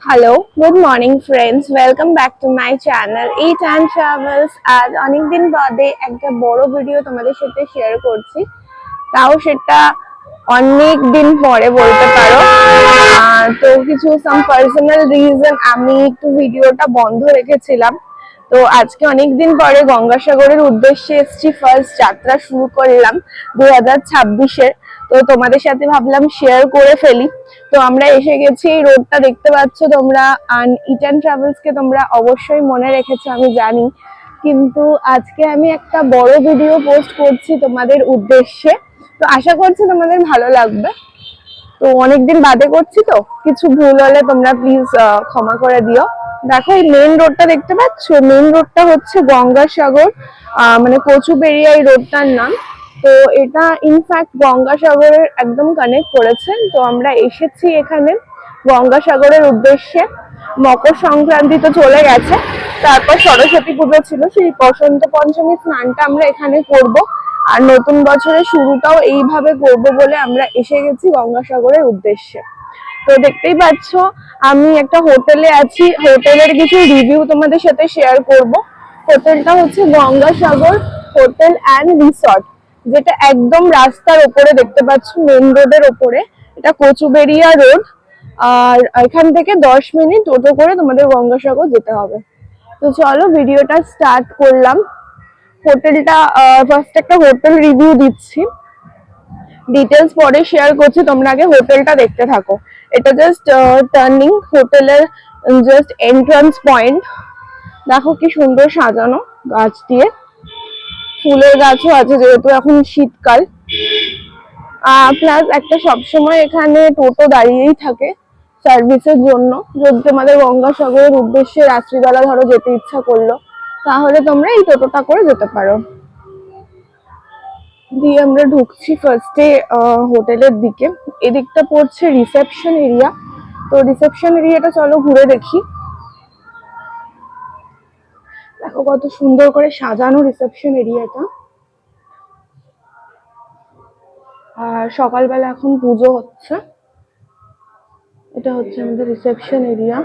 Hello, good morning friends, welcome back to my channel it and travels. আজ অনেকদিন বাদে একটা বড় ভিডিও তোমাদের সাথে শেয়ার করছি, তাও সেটা অনেক দিন পরে বলতে পারো। তো কিছু সাম পার্সোনাল রিজন আমি একটু ভিডিওটা বন্ধ রেখেছিলাম। তো আজকে অনেকদিন পরে গঙ্গাসাগরের উদ্দেশ্যে এসেছি, ফার্স্ট যাত্রা শুরু করলাম 2026-এর। তো তোমাদের সাথে ভাবলাম শেয়ার করে ফেলি। তো আমরা এসে গেছি, এই রোডটা দেখতে পাচ্ছ তোমরা। ইট অ্যান্ড ট্রাভেলস কে তোমরা অবশ্যই মনে রেখেছো আমি জানি, কিন্তু আজকে আমি একটা বড় ভিডিও পোস্ট করছি তোমাদের উদ্দেশ্যে। তো আশা করছি তোমাদের ভালো লাগবে। তো অনেকদিন বাদে করছি, তো কিছু ভুল হলে তোমরা প্লিজ ক্ষমা করে দিও। দেখো, এই মেইন রোডটা দেখতে পাচ্ছ, মেইন রোডটা হচ্ছে গঙ্গাসাগর, মানে কচুবেড়িয়া এই রোডটার নাম। তো এটা ইনফ্যাক্ট গঙ্গাসাগরের একদম কানেক্ট করেছে। তো আমরা এসেছি এখানে গঙ্গাসাগরের উদ্দেশ্যে। মকর সংক্রান্তি তো চলে গেছে, তারপর সরস্বতী পুজো ছিল, সেই বসন্ত পঞ্চমী স্নানটা আমরা এখানে করব। আর নতুন বছরের শুরুটাও এইভাবে করব বলে আমরা এসে গেছি গঙ্গাসাগরের উদ্দেশ্যে। তো দেখতেই পাচ্ছ আমি একটা হোটেলে আছি, হোটেলের কিছু রিভিউ তোমাদের সাথে শেয়ার করব। হোটেলটা হচ্ছে গঙ্গাসাগর হোটেল অ্যান্ড রিসর্ট, যেটা একদম রাস্তার ওপরে দেখতে পাচ্ছ, মেন রোডের ওপরে। এটা কচুবেড়িয়া রোড, আর এখান থেকে 10 মিনিট টোটো করে তোমাদের গঙ্গাসাগর যেতে হবে। তো চলো ভিডিওটা স্টার্ট করলাম। হোটেলটা ফার্স্ট একটা হোটেল রিভিউ দিচ্ছি, ডিটেলস পরে শেয়ার করছি, তোমরা আগে হোটেলটা দেখতে থাকো। এটা জাস্ট টার্নিং হোটেলের জাস্ট এন্ট্রান্স পয়েন্ট। দেখো কি সুন্দর সাজানো গাছ দিয়ে, ফুলের গাছও আছে যেহেতু এখন শীতকাল। প্লাস একটা সবসময় এখানে টোটো দাঁড়িয়েই থাকে সার্ভিসের জন্য। যদি তোমাদের গঙ্গাসাগরের উদ্দেশ্যে রাত্রিবেলা ধরো যেতে ইচ্ছা করলো, তাহলে তোমরা এই টোটোটা করে যেতে পারো। দিয়ে আমরা ঢুকছি ফার্স্টে হোটেলের দিকে। এদিকটা পড়ছে রিসেপশন এরিয়া। তো রিসেপশন এরিয়াটা চলো ঘুরে দেখি। দেখো কত সুন্দর করে সাজানো রিসেপশন এরিয়াটা। আর সকালবেলা এখন পুজো হচ্ছে। এটা হচ্ছে আমাদের রিসেপশন এরিয়া।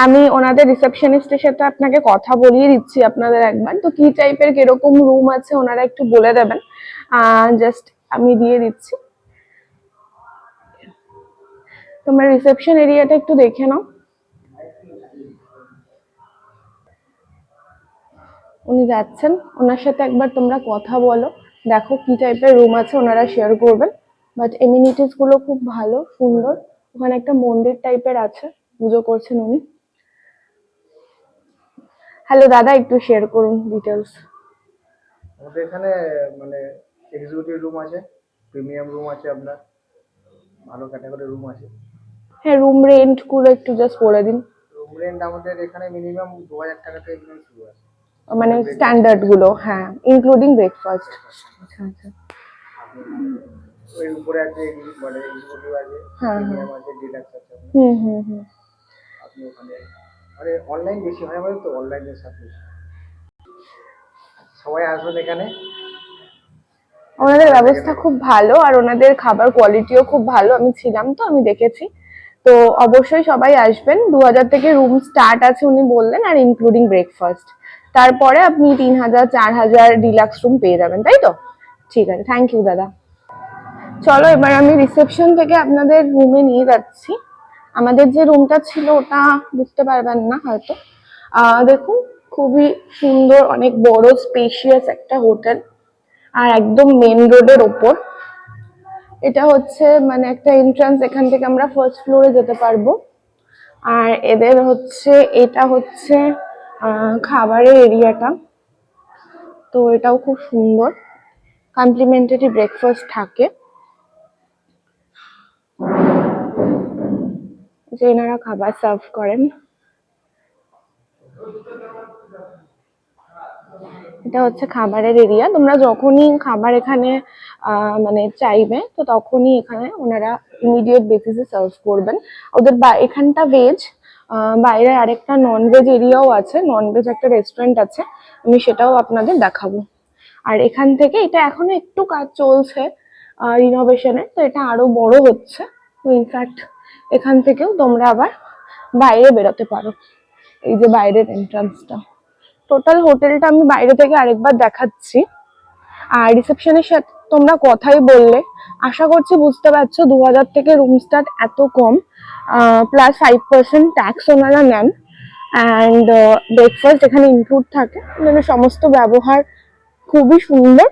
আমি ওনাদের রিসেপশনিস্টের সাথে আপনাকে কথা বলিয়ে দিচ্ছি আপনাদের একবার। তো কি টাইপের কিরকম রুম আছে ওনারা একটু বলে দেবেন, জাস্ট আমি দিয়ে দিচ্ছি। তোমার রিসেপশন এরিয়াটা একটু দেখে নাও। উনি যাচ্ছেন, ওনার সাথে একবার তোমরা কথা বলো, দেখো কি টাইপের রুম আছে ওনারা শেয়ার করবেন। বাট এমিনিটিস গুলো খুব ভালো, সুন্দর। ওখানে একটা মন্দির টাইপের আছে, পুজো করছেন উনি। হ্যালো দাদা, একটু শেয়ার করুন ডিটেলস। আমাদের এখানে মানে এক্সিকিউটিভ রুম আছে, প্রিমিয়াম রুম আছে, আপনার ভালো ক্যাটাগরি রুম আছে। হ্যাঁ, রুম রেন্ট গুলো একটু জাস্ট বলে দিন। রুম রেন্ট আমাদের এখানে মিনিমাম 2000 টাকা থেকে একদম শুরু আছে। মানে আমাদের ব্রেকফাস্ট স্ট্যান্ডার্ড গুলো, হ্যাঁ, ইনক্লুডিং ব্রেকফাস্ট। আচ্ছা আচ্ছা। আপনি ওই উপরে আছে মানে এক্সিকিউটিভ আছে, হ্যাঁ হ্যাঁ। প্রিমিয়াম আছে, ডিলাক্স আছে আপনার। হুম হুম হুম। আপনি ওখানে মানে অনলাইন বেশি হয় আমাদের, তো অনলাইনের সাথে সবাই আসবেন এখানে খেতে ওনাদের ভালো লেগে ব্যবস্থা থাকে। খুব ভালো, আর ওনাদের খাবার কোয়ালিটিও খুব ভালো। আমি ছিলাম তো, আমি দেখেছি। তো অবশ্যই সবাই আসবেন। 2000 থেকে রুম স্টার্ট আছে উনি বললেন, আর ইনক্লুডিং ব্রেকফাস্ট। তারপরে আপনি 3000 4000 ডিলাক্স রুম পেয়ে যাবেন, তাই তো? ঠিক আছে, থ্যাংক ইউ দাদা। চলো এবার আমি রিসেপশন থেকে আপনাদের রুমে নিয়ে যাচ্ছি। আমাদের যে রুমটা ছিল ওটা বুঝতে পারবেন না হয়তো। দেখুন, খুবই সুন্দর, অনেক বড় স্পেশিয়াস একটা হোটেল, আর একদম মেন রোডের ওপর। এটা হচ্ছে মানে একটা এন্ট্রান্স, এখান থেকে আমরা ফার্স্ট ফ্লোরে যেতে পারবো। আর এদের হচ্ছে, এটা হচ্ছে খাবারের এরিয়াটা। তো এটাও খুব সুন্দর, কমপ্লিমেন্টারি ব্রেকফাস্ট থাকে, যে এনারা খাবার সার্ভ করেন। এটা হচ্ছে খাবারের এরিয়া। তোমরা যখনই খাবার এখানে মানে চাইবে, তো তখনই এখানে ওনারা ইমিডিয়েট বেসিসে সার্ভ করবেন। ওদের এখানটা ভেজ, বাইরে আরেকটা নন ভেজ এরিয়াও আছে, নন ভেজ একটা রেস্টুরেন্ট আছে, আমি সেটাও আপনাদের দেখাবো। আর এখান থেকে এটা এখনো একটু কাজ চলছে, রিনোভেশনের, তো এটা আরো বড় হচ্ছে। তো ইনফ্যাক্ট এখান থেকেও তোমরা আবার বাইরে বেরোতে পারো। এই যে বাইরের এন্ট্রান্সটা, টোটাল হোটেলটা আমি বাইরে থেকে আরেকবার দেখাচ্ছি। আর রিসেপশনের সাথে তোমরা কথাই বললে, আশা করছি বুঝতে পারছো 2000 থেকে রুম স্টার্ট এত কম, প্লাস 5% ট্যাক্স ওনারা নেন। অ্যান্ড ব্রেকফাস্ট এখানে ইনক্লুড থাকে, মানে সমস্ত ব্যবহার খুবই সুন্দর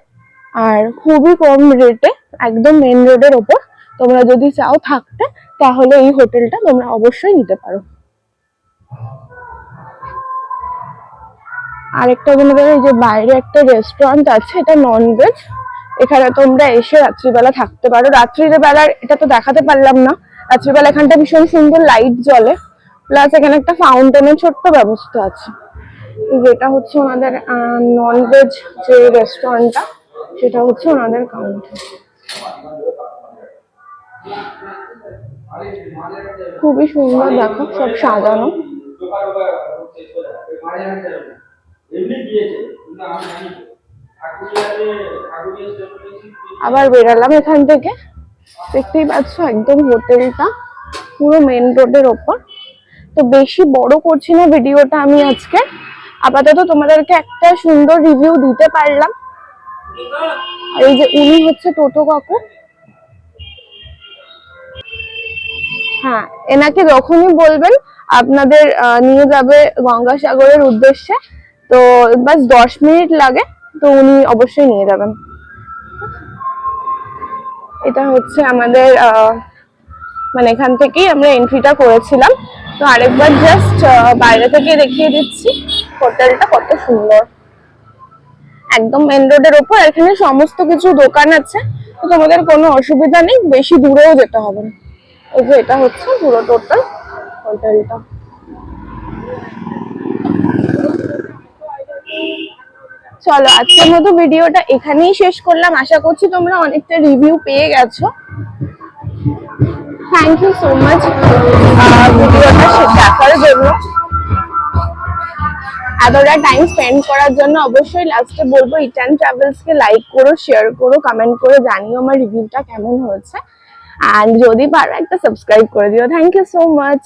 আর খুবই কম রেটে, একদম মেন রোডের ওপর। তোমরা যদি চাও থাকতে, তাহলে এই হোটেলটা তোমরা অবশ্যই নিতে পারো। আরেকটা তোমাদের এই যে বাইরে একটা রেস্টুরেন্ট আছে, এটা নন ভেজ। এখানে তোমরা এসে রাত্রিবেলা থাকতে পারো। রাত্রির বেলা এটা তো দেখাতে পারলাম না, রাত্রিবেলা এখানটা ভীষণ সুন্দর লাইট জ্বলে, প্লাস এখানে একটা ফাউন্টেনের ছোট্ট ব্যবস্থা আছে। যেটা হচ্ছে ওনাদের নন ভেজ যে রেস্টুরেন্টটা, সেটা হচ্ছে ওনাদের কাউন্টার। খুবই সুন্দর, দেখো সব সাজানো। আবার বেরালাম এখান থেকে, দেখতেই পাচ্ছ একদম হোটেলটা পুরো মেন রোডের ওপর। তো বেশি বড় করছি না ভিডিওটা আমি আজকে, আপাতত তোমাদেরকে একটা সুন্দর রিভিউ দিতে পারলাম। আর এই যে উনি হচ্ছে টোটো কাকু। হ্যাঁ, এনাকে যখনই বলবেন আপনাদের নিয়ে যাবে গঙ্গাসাগরের উদ্দেশ্যে, তো বাস 10 মিনিট লাগে, তো উনি অবশ্যই নিয়ে যাবেন। এটা হচ্ছে আমাদের মানে এখান থেকেই আমরা এন্ট্রিটা করেছিলাম। তো আরেকবার জাস্ট বাইরে থেকে দেখিয়ে দিচ্ছি হোটেলটা কত সুন্দর, একদম মেন রোডের ওপর। এখানে সমস্ত কিছু দোকান আছে, তো তোমাদের কোনো অসুবিধা নেই, বেশি দূরেও যেতে হবে না। এই যে এটা হচ্ছে পুরো টোটাল হোটেলটা। চলো আজকের মতো ভিডিওটা এখানেই শেষ করলাম। আশা করছি তোমরা অনেকটা রিভিউ পেয়ে গেছো। থ্যাংক ইউ সো মাচ ভিডিওটা দেখার জন্য, এতটা টাইম স্পেন্ড করার জন্য। অবশ্যই লাস্টে বলবো ইটান ট্রাভেলস কে লাইক করো, শেয়ার করো, কমেন্ট করে জানিও আমার রিভিউটা কেমন হয়েছে। আর যদি পারো একটা সাবস্ক্রাইব করে দিও। Thank you so much.